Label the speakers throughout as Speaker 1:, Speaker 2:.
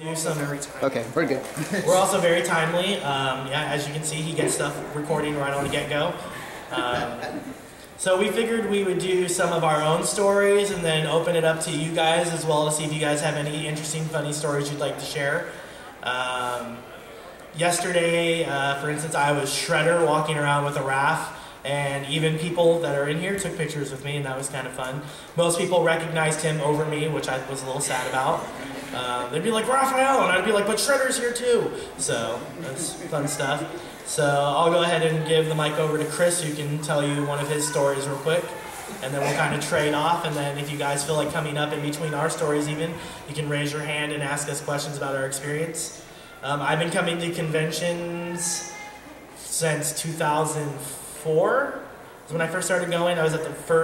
Speaker 1: Do some every time.
Speaker 2: Okay, we're good.
Speaker 1: We're also very timely. Yeah, as you can see, he gets stuff recording right on the get-go. So we figured we would do some of our own stories and then open it up to you guys as well to see if you guys have any interesting, funny stories you'd like to share. Yesterday, for instance, I was Shredder walking around with a Raff, and even people that are in here took pictures with me, and that was kind of fun. Most people recognized him over me, which I was a little sad about. They'd be like, Raphael, and I'd be like, but Shredder's here too. So that's fun stuff. So I'll go ahead and give the mic over to Chris, who can tell you one of his stories real quick. And then we'll kind of trade off, and then if you guys feel like coming up in between our stories even, you can raise your hand and ask us questions about our experience. I've been coming to conventions since 2004. Is when I first started going. I was at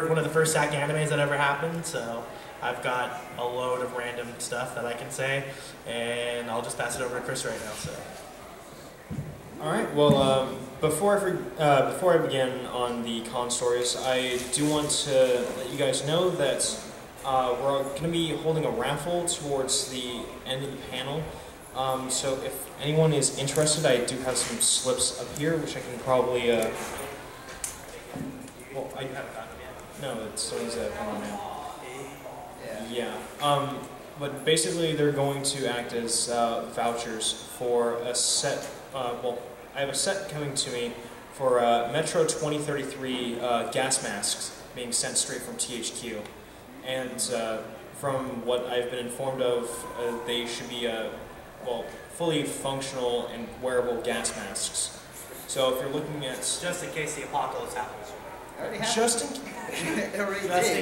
Speaker 1: one of the first Sac Animes that ever happened, so I've got a load of random stuff that I can say, and I'll just pass it over to Chris right now. So.
Speaker 3: All right. Well, before I begin on the con stories, I do want to let you guys know that we're going to be holding a raffle towards the end of the panel. So if anyone is interested, I do have some slips up here, which I can probably. Well, I haven't gotten them yet. No, it's always on now. Yeah. But basically, they're going to act as vouchers for a set. Well, I have a set coming to me for Metro 2033 gas masks being sent straight from THQ, and from what I've been informed of, they should be well, fully functional and wearable gas masks. So if you're looking at
Speaker 1: just in case the apocalypse happens.
Speaker 3: Just in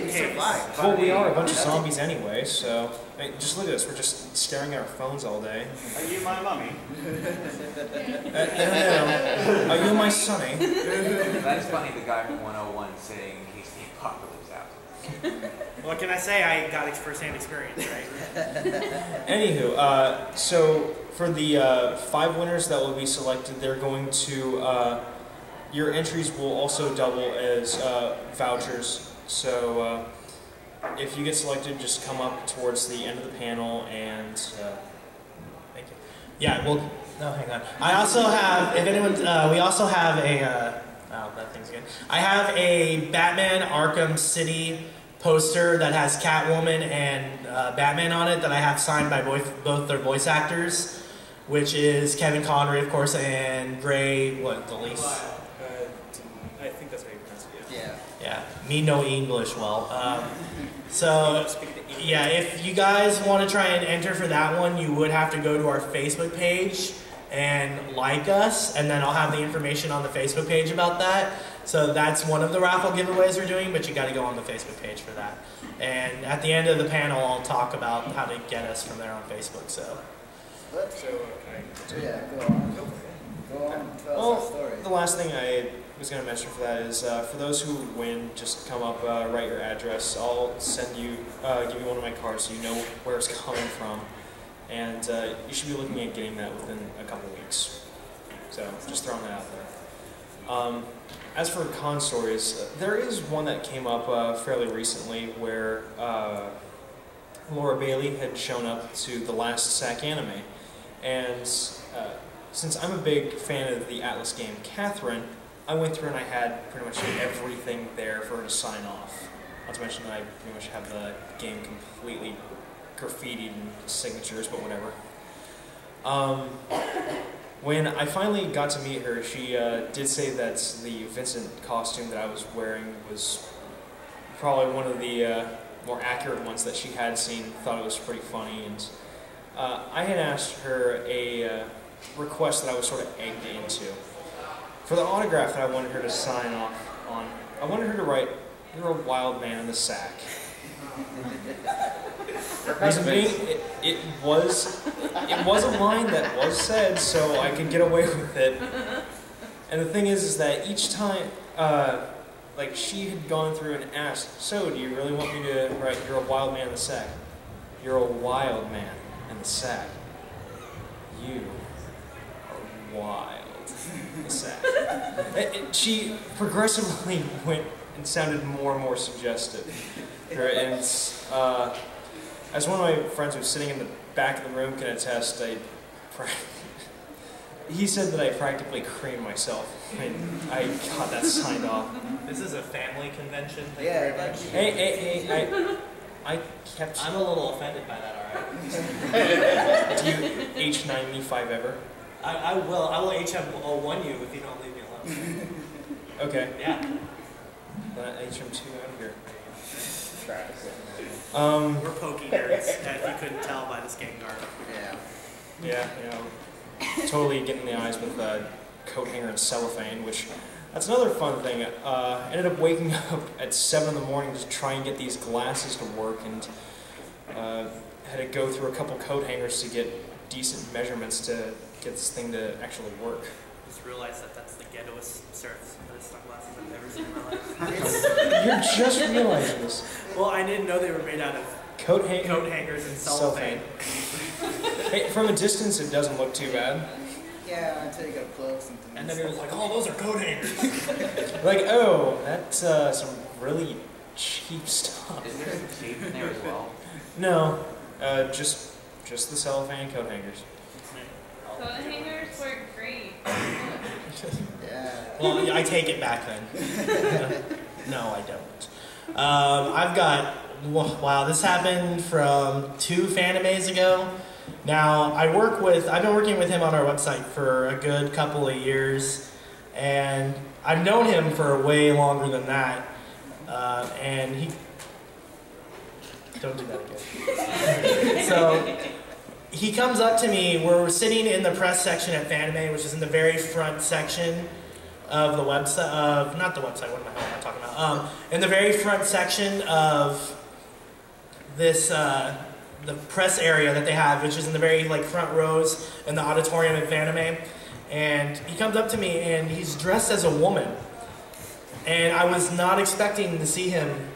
Speaker 1: case.
Speaker 3: Well, we are a bunch of zombies anyway, so just look at us. We're just staring at our phones all day.
Speaker 4: Are you my mummy?
Speaker 3: Are you my sonny?
Speaker 5: That's funny, the guy from 101 saying in case the apocalypse happens.
Speaker 1: What can I say? I got first-hand experience, right?
Speaker 3: Anywho, so for the 5 winners that will be selected, they're going to, your entries will also double as vouchers. So if you get selected, just come up towards the end of the panel and, thank you.
Speaker 1: Yeah, well, no, hang on. I also have, if anyone, we also have a, oh, that thing's good. I have a Batman Arkham City poster that has Catwoman and Batman on it that I have signed by both their voice actors, which is Kevin Conroy, of course, and Gray, what, Delise?
Speaker 3: I think that's how you pronounce it,
Speaker 2: yeah.
Speaker 1: Yeah, me no English well. So, yeah, if you guys want to try and enter for that one, you would have to go to our Facebook page and like us, and then I'll have the information on the Facebook page about that. So that's one of the raffle giveaways we're doing, but you got to go on the Facebook page for that. And at the end of the panel, I'll talk about how to get us from there on Facebook. So.
Speaker 2: Yeah, go on. Go on. Tell us a story.
Speaker 3: The last thing I was going to mention for that is for those who win, just come up, write your address. I'll send you, give you one of my cards so you know where it's coming from. And you should be looking at getting that within a couple weeks. So just throwing that out there. As for con stories, there is one that came up fairly recently where Laura Bailey had shown up to the last Sac Anime. And since I'm a big fan of the Atlas game Catherine, I went through and I had pretty much everything there for her to sign off. Not to mention that I pretty much have the game completely graffitied in signatures, but whatever. When I finally got to meet her, she did say that the Vincent costume that I was wearing was probably one of the more accurate ones that she had seen. Thought it was pretty funny, and I had asked her a request that I was sort of egged into. For the autograph that I wanted her to sign off on, I wanted her to write, "You're a wild man in the sack." Reason being, it was a line that was said, so I could get away with it. And the thing is that each time, like, she had gone through and asked, "So, do you really want me to write, 'You're a wild man in the sack'? You're a wild man in the sack. You are wild in the sack." She progressively went and sounded more and more suggestive. And as one of my friends who was sitting in the back of the room can attest. He said that I practically creamed myself when I got that signed off.
Speaker 1: This is a family convention. Thank
Speaker 2: Yeah,
Speaker 1: you very much.
Speaker 3: Hey, I kept...
Speaker 1: I'm a little offended by that, alright?
Speaker 3: Do you H9 me 5 ever?
Speaker 1: I will HM1 you if you don't leave me alone.
Speaker 3: Okay.
Speaker 1: Yeah.
Speaker 3: HM2 out of here.
Speaker 1: We're pokey nerds, if you couldn't tell by the skin guard.
Speaker 3: Yeah, totally getting the eyes with coat hanger and cellophane, which, that's another fun thing. Ended up waking up at 7 in the morning to try and get these glasses to work, and had to go through a couple coat hangers to get decent measurements to get this thing to actually work.
Speaker 1: I just realized that that's the ghettoest set of sunglasses I've ever seen in my life.
Speaker 3: You're just realizing this.
Speaker 1: Well, I didn't know they were made out of
Speaker 3: Coat
Speaker 1: hangers and cellophane.
Speaker 3: Hey, from a distance, it doesn't look too bad.
Speaker 2: Yeah, until you get up close.
Speaker 1: And then he was like, oh, those are coat hangers.
Speaker 3: Like, oh, that's some really cheap stuff.
Speaker 5: Is there some tape in there as well?
Speaker 3: No, just the cellophane coat hangers.
Speaker 4: Coat hangers work great.
Speaker 2: Yeah.
Speaker 1: Well, I take it back then. No, I don't. I've got, wow, this happened from 2 fanimes ago. Now, I've been working with him on our website for a good couple of years, and I've known him for way longer than that, and he, don't do that again. So, he comes up to me, we're sitting in the press section at Fanime, which is in the very front section of the website, not the website, what am I talking about? In the very front section of this, the press area that they have, which is in the very front rows in the auditorium at Fanime. And he comes up to me and he's dressed as a woman. And I was not expecting to see him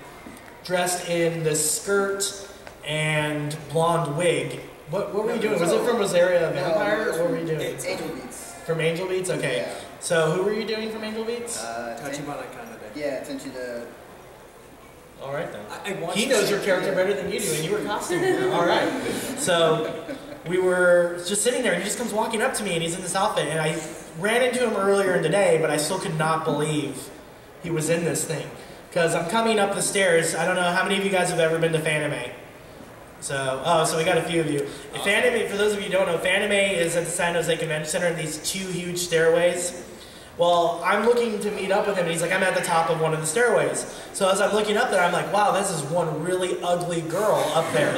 Speaker 1: dressed in this skirt and blonde wig. What were you doing? Was it from Rosaria Vampire? What were you doing?
Speaker 2: It's Angel Beats.
Speaker 1: From Angel Beats? Okay.
Speaker 2: Yeah.
Speaker 1: So who were you doing from Angel Beats?
Speaker 2: Tachibana kind of. Yeah, Tenchi
Speaker 1: All right then. He knows your character better than you do, and you were costumed. All right. So we were just sitting there, and he just comes walking up to me, and he's in this outfit, and I ran into him earlier in the day, but I still could not believe he was in this thing. Because I'm coming up the stairs. I don't know how many of you guys have ever been to Fanime. So we got a few of you. Fanime, for those of you who don't know, Fanime is at the San Jose Convention Center, and these 2 huge stairways. Well, I'm looking to meet up with him, and he's like, I'm at the top of one of the stairways. So as I'm looking up there, I'm like, wow, this is one really ugly girl up there.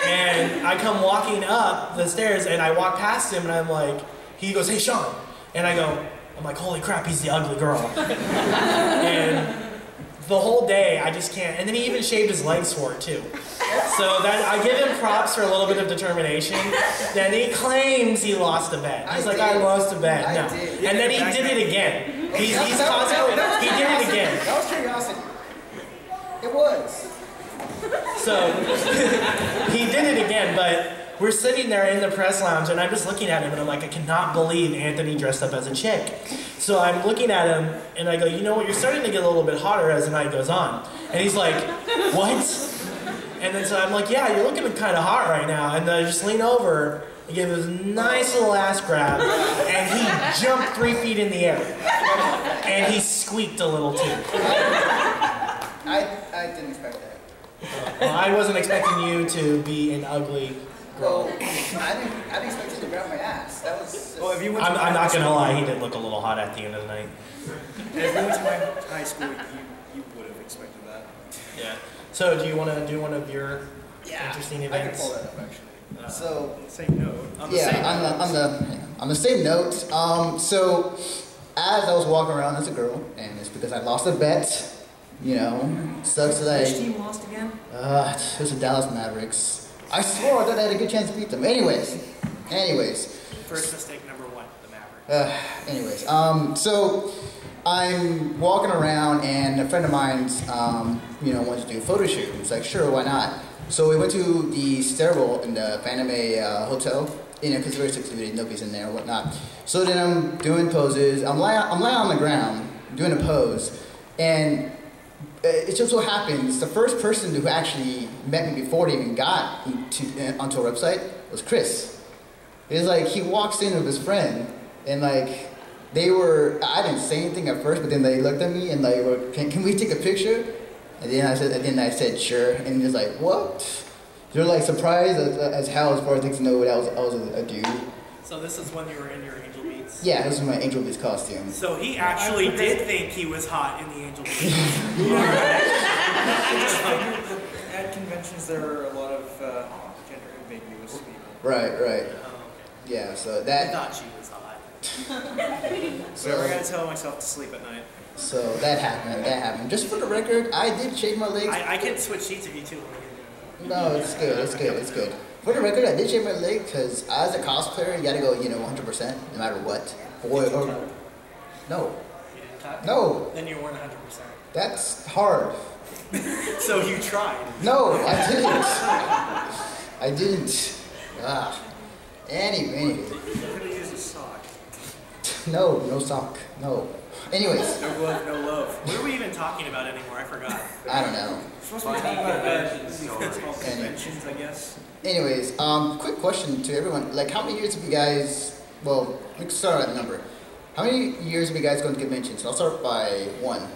Speaker 1: And I come walking up the stairs, and I walk past him, and I'm like, he goes, hey, Sean. And I'm like, holy crap, he's the ugly girl. And the whole day, I just can't. And then he even shaved his legs for it, too. So that I give him props for a little bit of determination. Then he claims he lost a bet. He's like, I lost a bet. No. And then he did it again. He's constantly, he did it again.
Speaker 2: That was curiosity. It was.
Speaker 1: So he did it again, but we're sitting there in the press lounge, and I'm just looking at him, and I'm like, I cannot believe Anthony dressed up as a chick. So I'm looking at him, and I go, you know what, you're starting to get a little bit hotter as the night goes on. And he's like, what? And then so I'm like, yeah, you're looking kind of hot right now. And then I just lean over, and give him this nice little ass grab, and he jumped 3 feet in the air. And he squeaked a little too.
Speaker 2: I didn't expect that.
Speaker 1: Well, I wasn't expecting you to be an ugly girl.
Speaker 2: Well, I didn't expect you to grab my ass. That was.
Speaker 3: Well, if you went
Speaker 1: I'm not gonna lie, he did look a little hot at the end of the night.
Speaker 3: If you went to my high school, you would have expected that.
Speaker 1: Yeah. So, do you want to do one of your interesting events?
Speaker 2: I can pull that up actually. So
Speaker 3: Same note.
Speaker 2: on the same note. So as I was walking around as a girl, and it's because I lost a bet. You know, sucks that
Speaker 3: Which team lost again?
Speaker 2: it was the Dallas Mavericks. I swore that I had a good chance to beat them. Anyways.
Speaker 1: First mistake number 1, the Mavericks.
Speaker 2: So I'm walking around, and a friend of mine's, wanted to do a photo shoot. It's like, sure, why not? So we went to the stairwell in the Fanime hotel, because it's very secluded, nobody's in there or whatnot. So then I'm doing poses. I'm lying on the ground doing a pose, and it just so happens the first person who actually met me before they even got onto our website was Chris. It's like he walks in with his friend, and like I didn't say anything at first, but then they looked at me and like, can we take a picture? And then I said sure, and just like what? They're like surprised as hell as far as things to know that I was a dude.
Speaker 6: So this is when you were in your Angel Beats?
Speaker 2: Yeah, this was my Angel Beats costume.
Speaker 6: So he actually did think he was hot in the Angel Beats costume.
Speaker 3: At conventions, there are a lot of gender ambiguous people.
Speaker 2: Right.
Speaker 6: Oh, okay.
Speaker 2: Yeah, so
Speaker 6: I
Speaker 2: that.
Speaker 6: thought she was hot.
Speaker 3: So I gotta tell myself to sleep at night.
Speaker 2: So that happened. Just for the record, I did shave my legs.
Speaker 6: I can switch seats if you two want to.
Speaker 2: No, it's good. For the record, I did shave my leg because as a cosplayer, you gotta go, 100%, no matter what. No.
Speaker 6: You didn't cut?
Speaker 2: No,
Speaker 6: Then you weren't 100%.
Speaker 2: that's hard.
Speaker 6: So you tried.
Speaker 2: No, I didn't. Anyway.
Speaker 6: You could have used a sock.
Speaker 2: No sock. No. Anyways,
Speaker 6: No glove, no love. What are we even talking about anymore? I forgot.
Speaker 2: I don't know.
Speaker 3: We're supposed to be
Speaker 5: Funny
Speaker 3: talking about
Speaker 5: convention
Speaker 3: it's called
Speaker 5: stories.
Speaker 3: conventions, I guess.
Speaker 2: Anyways, quick question to everyone. Like, how many years have you guys, well, let's start at a number. How many years have you guys gone to conventions? I'll start by 1.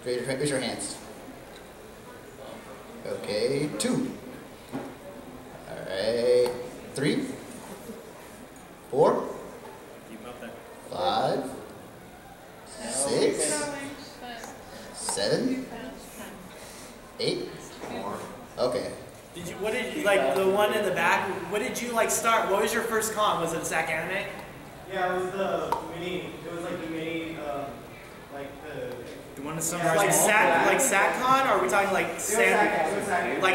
Speaker 2: Raise your hands. Okay, 2. Alright, 3. 4.
Speaker 3: Keep up there.
Speaker 2: 5. 6. 7. 8. Okay.
Speaker 6: What did you, like, the one in the back, what did you, like, start? What was your first con? Was it Sac Anime?
Speaker 1: Yeah, it was the mini. It was like the mini, like the.
Speaker 3: You want to
Speaker 6: Yeah,
Speaker 3: summarize
Speaker 6: like
Speaker 3: all?
Speaker 6: SacCon, or are we talking like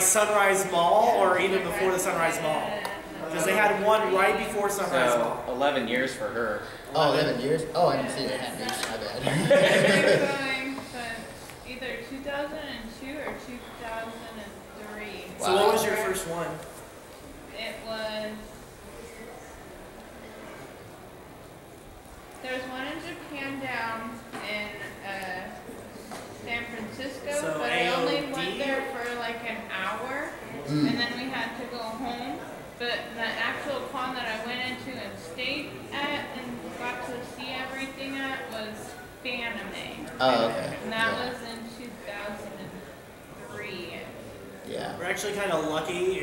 Speaker 6: Sunrise Mall, or even before the Sunrise Mall? Because they had one right before Sunrise
Speaker 7: So,
Speaker 6: Mall.
Speaker 7: 11 years for her.
Speaker 2: Oh, 11 years? Oh, I didn't see your hand. My bad.
Speaker 4: I've been going since either 2002 or 2003.
Speaker 6: So what was your first one?
Speaker 4: It was. There's one in Japan down in San Francisco,
Speaker 6: So
Speaker 4: but I only
Speaker 6: AOD?
Speaker 4: went there for like an hour,
Speaker 2: Mm.
Speaker 4: and then we had to go home. But the actual con that I went into and stayed at and got to see everything at was fanime.
Speaker 2: Oh, okay.
Speaker 4: And that was in 2003.
Speaker 2: Yeah.
Speaker 1: We're actually kind of lucky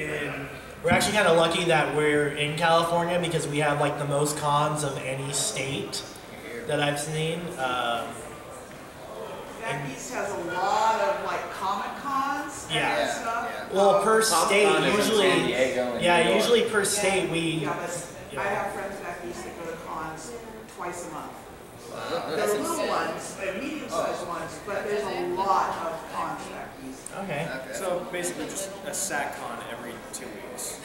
Speaker 1: that we're in California because we have like the most cons of any state that I've seen.
Speaker 8: Back East has a lot of like Comic Cons
Speaker 1: Yeah.
Speaker 8: and stuff.
Speaker 1: Well, per
Speaker 7: Comic-Con
Speaker 1: state,
Speaker 7: is in San
Speaker 1: usually,
Speaker 7: Diego and New
Speaker 1: yeah,
Speaker 7: York.
Speaker 1: usually per state we.
Speaker 8: Yeah, but
Speaker 1: Yeah.
Speaker 8: I have friends back east that go to cons twice a month.
Speaker 2: Wow.
Speaker 8: They're little ones, they're medium-sized ones, but there's a lot of cons back east.
Speaker 1: Okay.
Speaker 3: So basically just a SacCon every 2 weeks.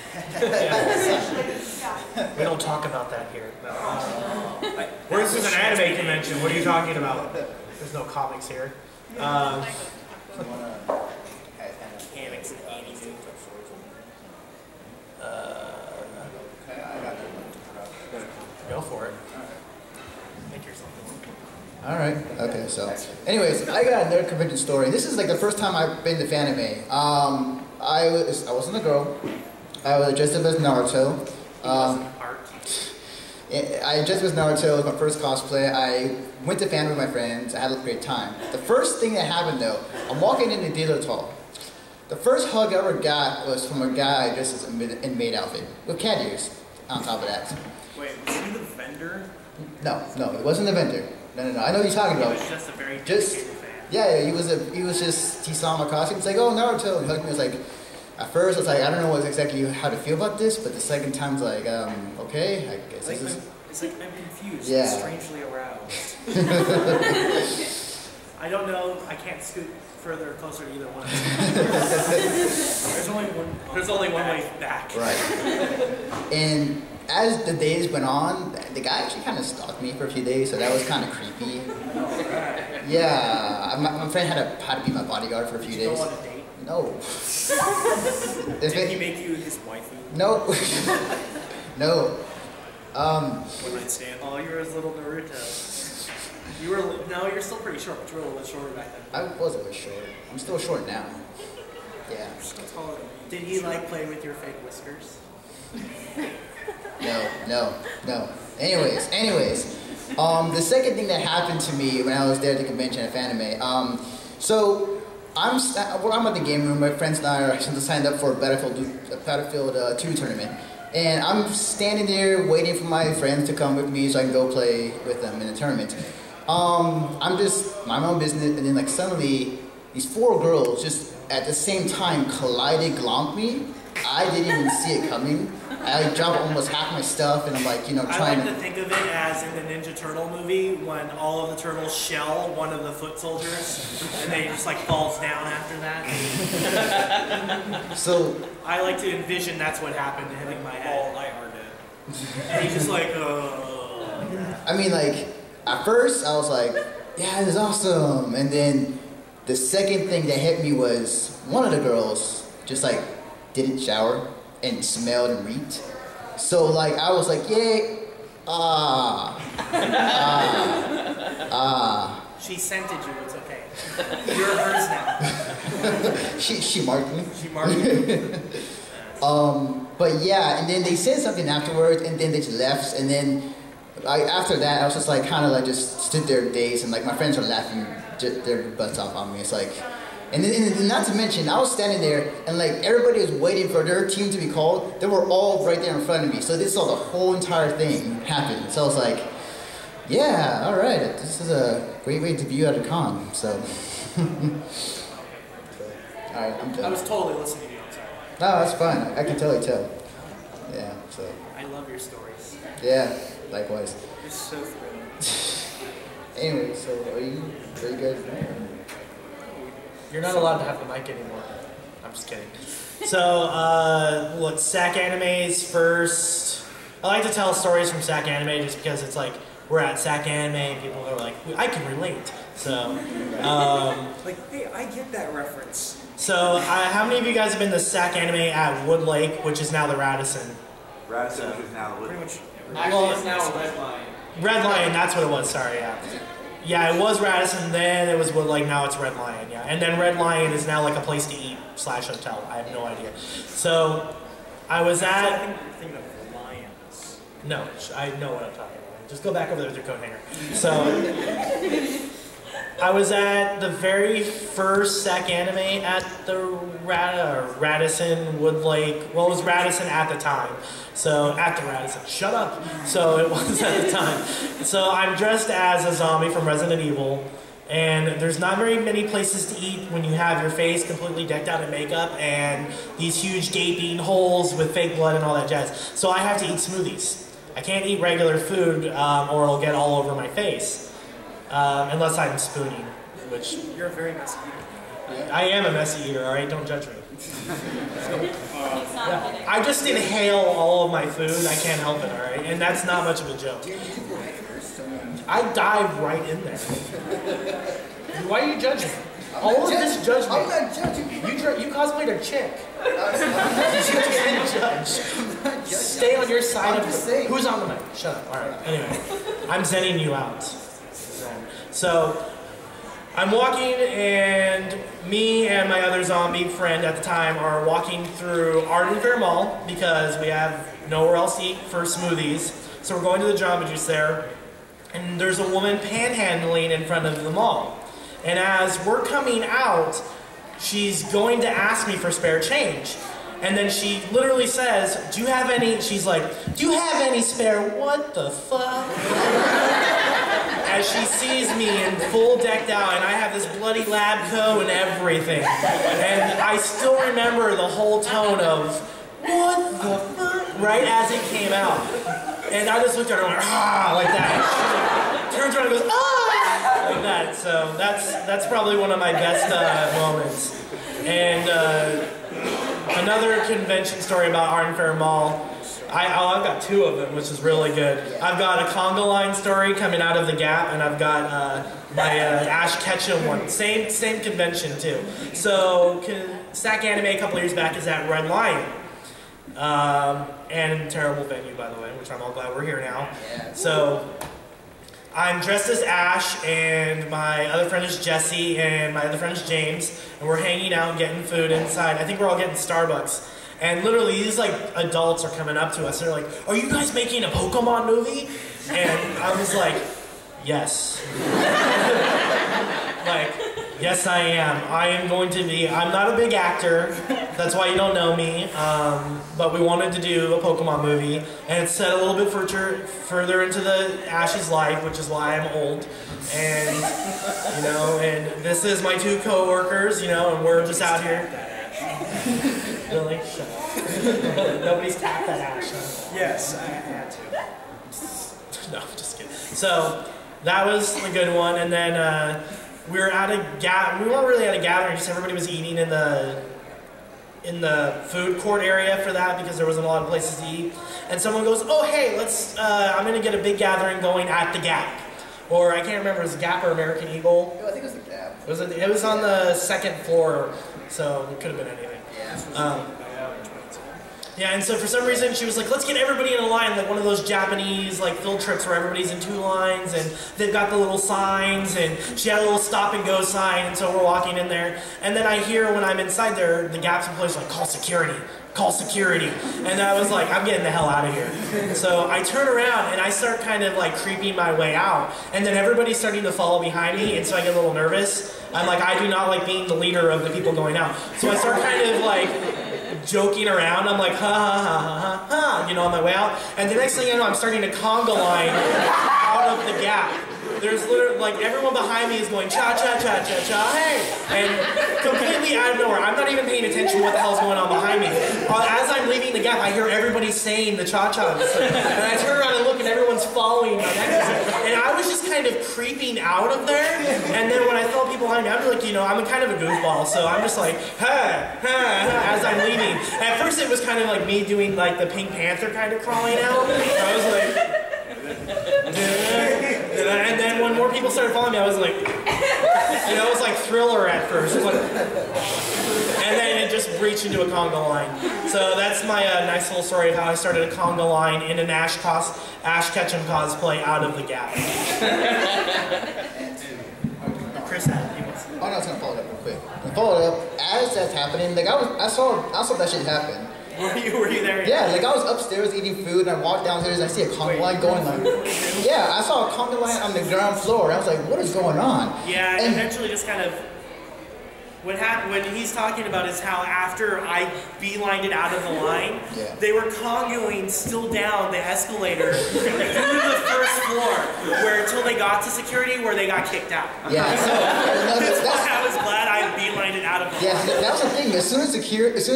Speaker 1: We don't talk about that here. No. This is an anime convention. What are you talking about? There's no comics here.
Speaker 6: Mechanics and anime.
Speaker 1: Go for it. Make yourself.
Speaker 2: Alright, okay, so. Anyways, I got another convention story. This is like the first time I've been to fanime. I wasn't a girl. I was dressed up as Naruto.
Speaker 6: Art.
Speaker 2: I dressed up as Naruto. It was my first cosplay. I went to fanime with my friends. I had a great time. The first thing that happened though, I'm walking in the dealer's hall. The first hug I ever got was from a guy dressed as in maid outfit with cat ears on top of that.
Speaker 3: Wait, was he the vendor?
Speaker 2: No, it wasn't a vendor. No. I know what you're talking
Speaker 6: He
Speaker 2: about.
Speaker 6: was just a very
Speaker 2: Just-
Speaker 6: dedicated fan.
Speaker 2: Yeah, he saw my costume. He's like, oh, Naruto. And he hugged me. I was like, at first, I was like, I don't know exactly how to feel about this. But the second time, I was like, okay, I guess this is.
Speaker 3: It's like I'm confused.
Speaker 2: Yeah.
Speaker 3: Strangely aroused.
Speaker 6: I don't know. I can't scoot further or closer to either one.
Speaker 3: There's only one
Speaker 6: way back.
Speaker 2: Right. And as the days went on, the guy actually kind of stalked me for a few days, so that was kind of creepy. Yeah, my friend had to be my bodyguard for a few
Speaker 6: Did you
Speaker 2: days.
Speaker 6: go on a date?
Speaker 2: No.
Speaker 3: Did he make you his wifey?
Speaker 2: No. No.
Speaker 3: One night stand.
Speaker 6: Oh, you're his little Naruto. You were no, you're still pretty short, but you were a little bit shorter back then.
Speaker 2: I was a bit short. I'm still short now. Yeah.
Speaker 6: Did he like play with your fake whiskers?
Speaker 2: No. Anyways. The second thing that happened to me when I was there at the convention at Fanime, so I'm at the game room. My friends and I are signed up for a Battlefield 2 tournament, and I'm standing there waiting for my friends to come with me so I can go play with them in the tournament. I'm just mind my own business, and then like suddenly these 4 girls just at the same time collided, glomped me. I didn't even see it coming. I dropped almost half my stuff, and I'm like, trying
Speaker 6: I like to think of it as in the Ninja Turtle movie when all of the turtles shell one of the foot soldiers, and they just like falls down after that.
Speaker 2: So
Speaker 6: I like to envision that's what happened to him in my head.
Speaker 3: I are dead.
Speaker 6: And he's just like,
Speaker 2: I mean, like, at first I was like, yeah, this is awesome. And then the second thing that hit me was one of the girls just like didn't shower and smelled and reeked. So like I was like, yay,
Speaker 6: She scented you, it's okay. You're hers now.
Speaker 2: she marked me.
Speaker 6: She marked you.
Speaker 2: But yeah, and then they said something afterwards, and then they just left, and then after that, I was just like kind of like just stood there dazed, and like my friends were laughing their butts off on me. It's like, and then not to mention, I was standing there, and like everybody was waiting for their team to be called. They were all right there in front of me, so they saw the whole entire thing happen. So I was like, yeah, all right, this is a great way to view at a con. So, all right, I'm done.
Speaker 6: I was totally listening to you, I'm sorry.
Speaker 2: No, that's fine. I can totally tell. Yeah, so.
Speaker 6: I love your stories.
Speaker 2: Yeah, likewise.
Speaker 6: You're so thrilling.
Speaker 2: Anyway, so are you good?
Speaker 1: You're not allowed to have the mic anymore. I'm just kidding. So, look, Sac Anime's first. I like to tell stories from Sac Anime just because it's like we're at Sac Anime and people are like, I can relate. So,
Speaker 3: Like, hey, I get that reference.
Speaker 1: so how many of you guys have been to Sac Anime at Wood Lake, which is now the Radisson?
Speaker 5: Radisson is now the
Speaker 3: Pretty much.
Speaker 6: Actually, it's now a red line.
Speaker 1: Red Lion, that's what it was. Sorry, yeah. Yeah, it was Radisson, then it was Wood Lake, now it's Red Lion, yeah. And then Red Lion is now like a place to eat / hotel. I have no idea. So, I was
Speaker 3: I
Speaker 1: at...
Speaker 3: think you're thinking of lions.
Speaker 1: No, I know what I'm talking about. Just go back over there with your coat hanger. So, I was at the very first Sac Anime at the Radisson, Wood Lake. Well, it was Radisson at the time. So, at the Radisson. Shut up. So, it was at the time. So, I'm dressed as a zombie from Resident Evil. And there's not very many places to eat when you have your face completely decked out in makeup and these huge gaping holes with fake blood and all that jazz. So, I have to eat smoothies. I can't eat regular food or it'll get all over my face. Unless I'm spooning, which...
Speaker 3: You're a very messy eater.
Speaker 1: I am a messy eater, alright? Don't judge me. I just inhale all of my food. I can't help it, alright? And that's not much of a joke. I dive right in there. Why are you judging? All of this judgment.
Speaker 2: I'm not judging you.
Speaker 1: You cosplayed a chick. You can't judge. Stay on your side of the... Who's on the mic? Shut up. Alright, anyway. I'm zenning you out. So, I'm walking and me and my other zombie friend at the time are walking through Arden Fair Mall because we have nowhere else to eat for smoothies. So we're going to the Jamba Juice there. And there's a woman panhandling in front of the mall. And as we're coming out, she's going to ask me for spare change. And then she literally says, do you have any, she's like, do you have any spare, what the fuck? As she sees me in full decked out, and I have this bloody lab coat and everything. And I still remember the whole tone of, what the fuck? Right as it came out. And I just looked at her and went, ah, like that. She turns around and goes, ah, like that. So that's probably one of my best moments. And another convention story about Arden Fair Mall. I've got 2 of them, which is really good. I've got a conga line story coming out of the Gap, and I've got my Ash Ketchum one. Same convention too. So Sac Anime a couple years back is at Red Lion. And terrible venue, by the way, which I'm all glad we're here now. So I'm dressed as Ash, and my other friend is Jesse, and my other friend is James, and we're hanging out and getting food inside. I think we're all getting Starbucks. And literally, these like adults are coming up to us. They're like, "Are you guys making a Pokemon movie?" And I was like, "Yes." Like, yes, I am. I am going to be. I'm not a big actor. That's why you don't know me. But we wanted to do a Pokemon movie, and it's set a little bit further into the Ash's life, which is why I'm old. And you know, and this is my two coworkers. You know, and we're just out here. Really? Shut up. Nobody's tapped that Ash.
Speaker 6: Yes, I had to.
Speaker 1: No, just kidding. So that was a good one, and then we were at a we weren't really at a gathering, just everybody was eating in the food court area for that because there wasn't a lot of places to eat. And someone goes, "Oh hey, let's I'm gonna get a big gathering going at the Gap." Or I can't remember, it was Gap or American Eagle?
Speaker 2: I think it was the Gap.
Speaker 1: It was on the second floor, so it could have been anything. Yeah, and so for some reason she was like, let's get everybody in a line, like one of those Japanese like field trips where everybody's in 2 lines and they've got the little signs, and she had a little stop and go sign, and so we're walking in there, and then I hear when I'm inside there, the Gap's employees like, call security, and I was like, I'm getting the hell out of here. So I turn around and I start kind of like creeping my way out, and then everybody's starting to follow behind me, and so I get a little nervous. I'm like, I do not like being the leader of the people going out. So I start kind of like joking around. I'm like, ha ha ha ha ha, you know, on my way out. And the next thing I know, I'm starting to conga line out of the Gap. There's literally, like, everyone behind me is going, cha cha cha cha cha, hey! And completely out of nowhere, I'm not even paying attention to what the hell's going on behind me. As I'm leaving the Gap, I hear everybody saying the cha chas. And I turn around and look, and everyone's following my next. And I was just kind of creeping out of there. And then when I felt people behind me, I'm like, you know, I'm kind of a goofball, so I'm just like, ha, ha, ha, as I'm leaving. At first, it was kind of like me doing, like, the Pink Panther kind of crawling out. I was like, and then when more people started following me, I was like, you know, it was like Thriller at first. It was like, and then it just breached into a conga line. So that's my nice little story of how I started a conga line in an Ash Ketchum cosplay out of the Gap. Chris had
Speaker 2: Oh no, I was gonna follow it up real quick. And follow it up as that's happening. Like I saw that shit happen.
Speaker 6: Were you there?
Speaker 2: Yeah, like I was upstairs eating food and I walked downstairs and I see a conga line going like, yeah, I saw a conga line on the ground floor. I was like, what is going on?
Speaker 6: Yeah, and eventually just kind of, what he's talking about is how after I beelined it out of the line, they were congoing still down the escalator through the first floor, where until they got to security, where they got kicked out.
Speaker 2: Yeah, so
Speaker 6: that's why I was glad I beelined it out of the line.
Speaker 2: Yeah, that was the thing. As soon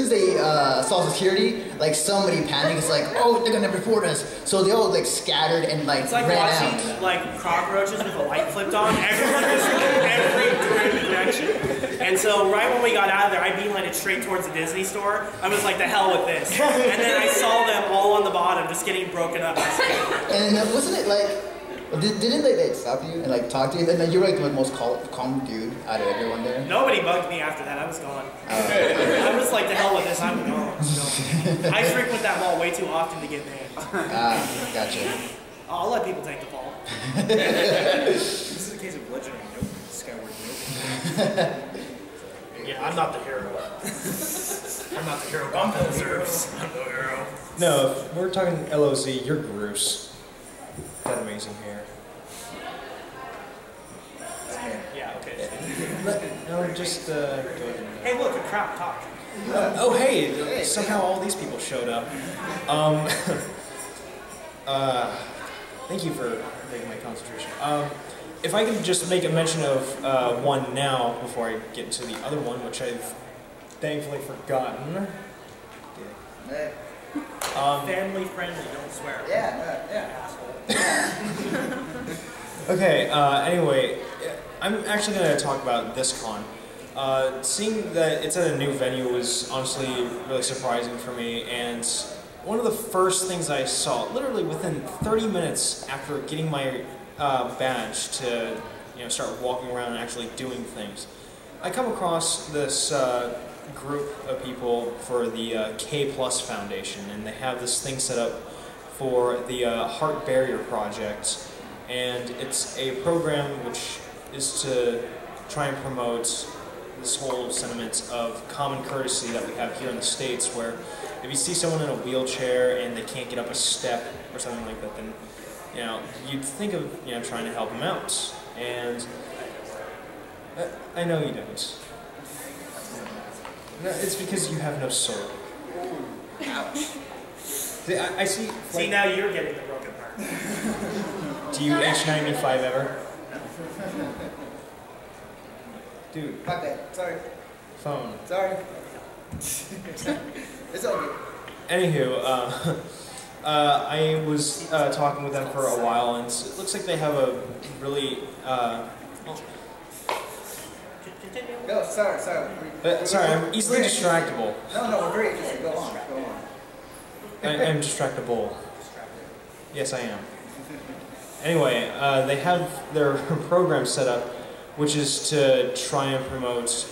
Speaker 2: as they saw security, like somebody panicked. It's like, oh, they're gonna report us. So they all like scattered and like
Speaker 6: it's like
Speaker 2: ran
Speaker 6: watching
Speaker 2: out.
Speaker 6: like cockroaches with a light flipped on. Everyone was in every direction. And so right when we got out of there, I beelined it straight towards the Disney store. I was like, the hell with this. And then I saw them all on the bottom just getting broken up.
Speaker 2: And wasn't it like, didn't they stop you and like talk to you? And then you were like the most calm dude out of everyone there.
Speaker 6: Nobody bugged me after that. I was gone. I was like, the hell with this. I'm gone. I frequent that mall way too often to get banned.
Speaker 2: Gotcha.
Speaker 6: I'll let people take the fall.
Speaker 3: This is a case of bludgeoning. Nope. Skyward nope.
Speaker 1: yeah, I'm not the hero. I'm not the hero. Gumpel deserves. I'm the hero.
Speaker 3: No, if we're talking LOC, you're gross. That amazing hair.
Speaker 6: Yeah, okay.
Speaker 3: No, just go ahead.
Speaker 6: Hey, look, a crowd talk.
Speaker 3: Oh, hey! Somehow all these people showed up. Thank you for making my concentration. If I can just make a mention of one now before I get into the other one, which I've thankfully forgotten.
Speaker 6: Family friendly, don't swear.
Speaker 2: Yeah.
Speaker 3: Okay, anyway, I'm actually going to talk about this con. Seeing that it's at a new venue was honestly really surprising for me, and one of the first things I saw, literally within 30 minutes after getting my badge to start walking around and actually doing things, I come across this group of people for the K Plus Foundation, and they have this thing set up for the Heart Barrier Project. and it's a program which is to try and promote this whole sentiment of common courtesy that we have here in the States, where if you see someone in a wheelchair and they can't get up a step or something like that, then you'd think of trying to help them out. And I know you don't. No, it's because you have no soul.
Speaker 2: Ouch.
Speaker 3: I see.
Speaker 6: See, now you're getting the broken heart.
Speaker 3: Do you H95 ever? Dude.
Speaker 2: My bad. Sorry.
Speaker 3: Phone.
Speaker 2: Sorry. It's all good.
Speaker 3: Anywho, I was talking with them for a while, and it looks like they have a really.
Speaker 2: No, sorry.
Speaker 3: Sorry, I'm easily distractible.
Speaker 2: No, we're great. Just go on.
Speaker 3: I'm distractible. Yes, I am. Anyway, they have their program set up, which is to try and promote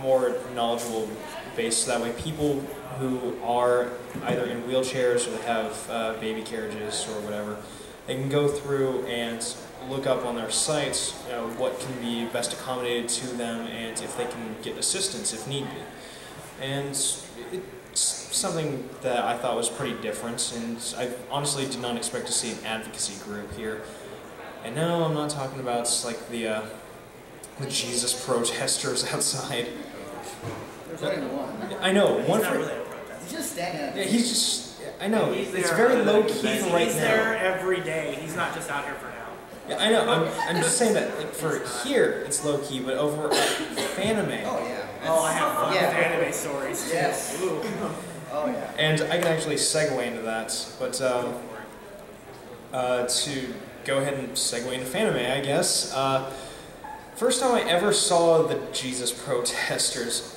Speaker 3: more knowledgeable base, so that way people who are either in wheelchairs or they have baby carriages or whatever, they can go through and look up on their sites what can be best accommodated to them and if they can get assistance if need be. And it's something that I thought was pretty different, and I honestly did not expect to see an advocacy group here. And no, I'm not talking about like the Jesus protesters outside.
Speaker 2: There's only one.
Speaker 3: I know, one for.
Speaker 6: Really a protest.
Speaker 2: He's just standing up.
Speaker 3: Yeah, he's just. I know.
Speaker 6: He's
Speaker 3: It's
Speaker 6: there,
Speaker 3: very low key for right
Speaker 6: He's
Speaker 3: now.
Speaker 6: there every day. He's not just out here for now.
Speaker 3: Yeah, I know. I'm just saying that like for here it's low key, but over at fanime.
Speaker 2: Oh yeah.
Speaker 6: Oh, I have fun
Speaker 2: Yeah.
Speaker 6: with anime stories. Too.
Speaker 2: Yes.
Speaker 6: Ooh.
Speaker 2: Oh yeah.
Speaker 3: And I can actually segue into that, but to go ahead and segue into fanime, I guess. First time I ever saw the Jesus protesters,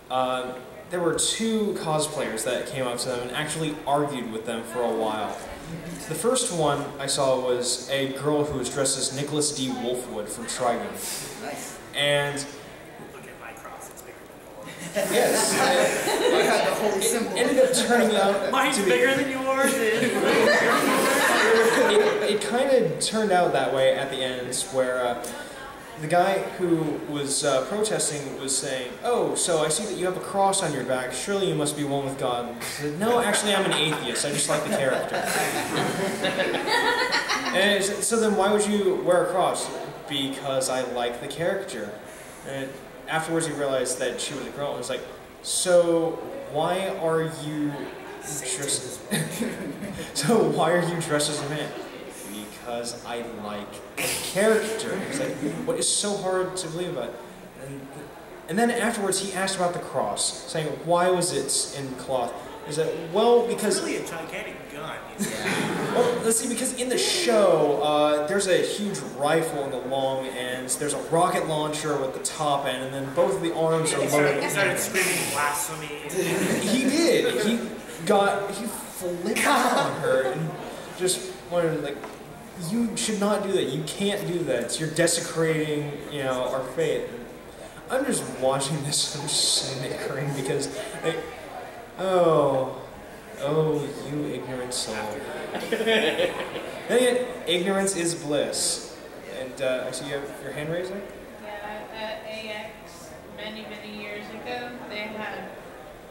Speaker 3: there were two cosplayers that came up to them and actually argued with them for a while. The first one I saw was a girl who was dressed as Nicholas D. Wolfwood from Trigun.
Speaker 2: Nice.
Speaker 3: And
Speaker 6: Look at my cross. It's bigger than yours.
Speaker 3: yes,
Speaker 2: I had the holy symbol.
Speaker 3: it ended up turning out
Speaker 6: Mine's
Speaker 3: to be...
Speaker 6: bigger than yours.
Speaker 3: It kind of turned out that way at the end, where the guy who was protesting was saying, "Oh, so I see that you have a cross on your back. Surely you must be one with God." I said, "No, actually, I'm an atheist. I just like the character." And so then, why would you wear a cross? Because I like the character. And afterwards, he realized that she was a girl, and was like, "So why are you dressed? So why are you dressed as a man?" Because I like the character. He's like, what is so hard to believe about it? And then afterwards he asked about the cross, saying, why was it in cloth? He said, well, because...
Speaker 6: It's really a gigantic gun.
Speaker 3: Well, let's see, because in the show, there's a huge rifle on the long ends, there's a rocket launcher with the top end, and then both of the arms are loaded.
Speaker 6: He started screaming blasphemy.
Speaker 3: He did. He flipped on her and just wanted, like, you should not do that. You can't do that. You're desecrating, our faith. And I'm just watching this. I'm just snickering because, like, oh, you ignorant soul. Then again, ignorance is bliss. And I see you have your hand raised there.
Speaker 4: Yeah, at AX many years ago, they had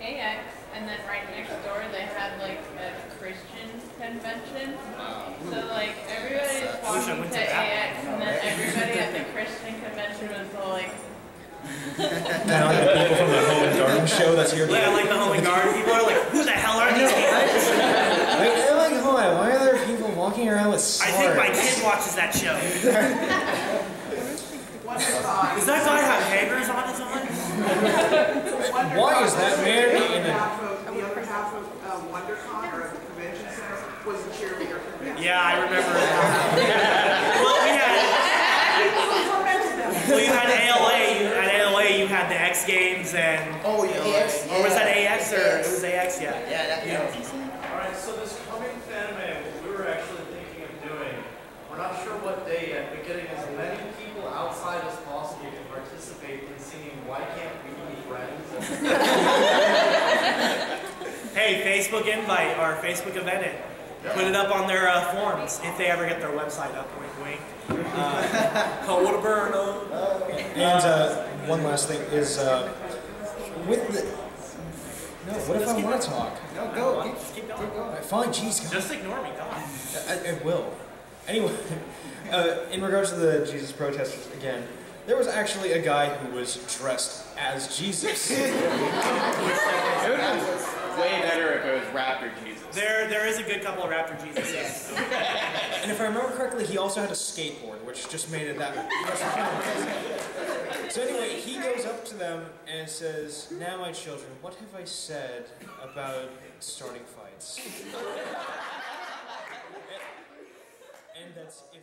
Speaker 4: AX, and then right next door they had like a Christian convention. So like everybody was walking to AX, and then everybody at the Christian convention was all like.
Speaker 3: Now the people from the Home and Garden show that's here.
Speaker 6: Yeah, like the Home and Garden people are like, who the hell are these people?
Speaker 3: They're like, hold on, why are there people walking around with swords?
Speaker 6: I think my kid watches that show. Does that guy have hangers on his arm?
Speaker 3: Why is that man
Speaker 8: The
Speaker 3: in a...
Speaker 8: other half of WonderCon or the convention center was a cheerleader convention.
Speaker 6: Yeah, I remember that. Well, you had ALA. At ALA, you had the X Games and.
Speaker 2: Oh yeah. AX,
Speaker 6: or was that AX or it was AX? Yeah.
Speaker 2: Yeah, that was
Speaker 7: Alright, so this coming fanime, what we were actually thinking of doing, we're not sure what day yet, but getting as many people outside as possible to participate in singing Why Can't We Be Friends?
Speaker 6: Hey, Facebook invite or Facebook event it. Put it up on their forums if they ever get their website up. Wink, wink. What a burn!
Speaker 9: And one last thing is with the. No, what if I want to talk?
Speaker 2: No, go.
Speaker 6: Just keep going.
Speaker 2: Keep going.
Speaker 9: Fine, jeez, God.
Speaker 6: Just ignore me, God.
Speaker 9: I will. Anyway, in regards to the Jesus protesters, again, there was actually a guy who was dressed as Jesus.
Speaker 10: It would have been way better if it was Raptor Jesus.
Speaker 6: There is a good couple of Raptor Jesus. Yes.
Speaker 9: And if I remember correctly, he also had a skateboard, which just made it that much. So anyway, he goes up to them and says, "Now, my children, what have I said about starting fights?" And that's if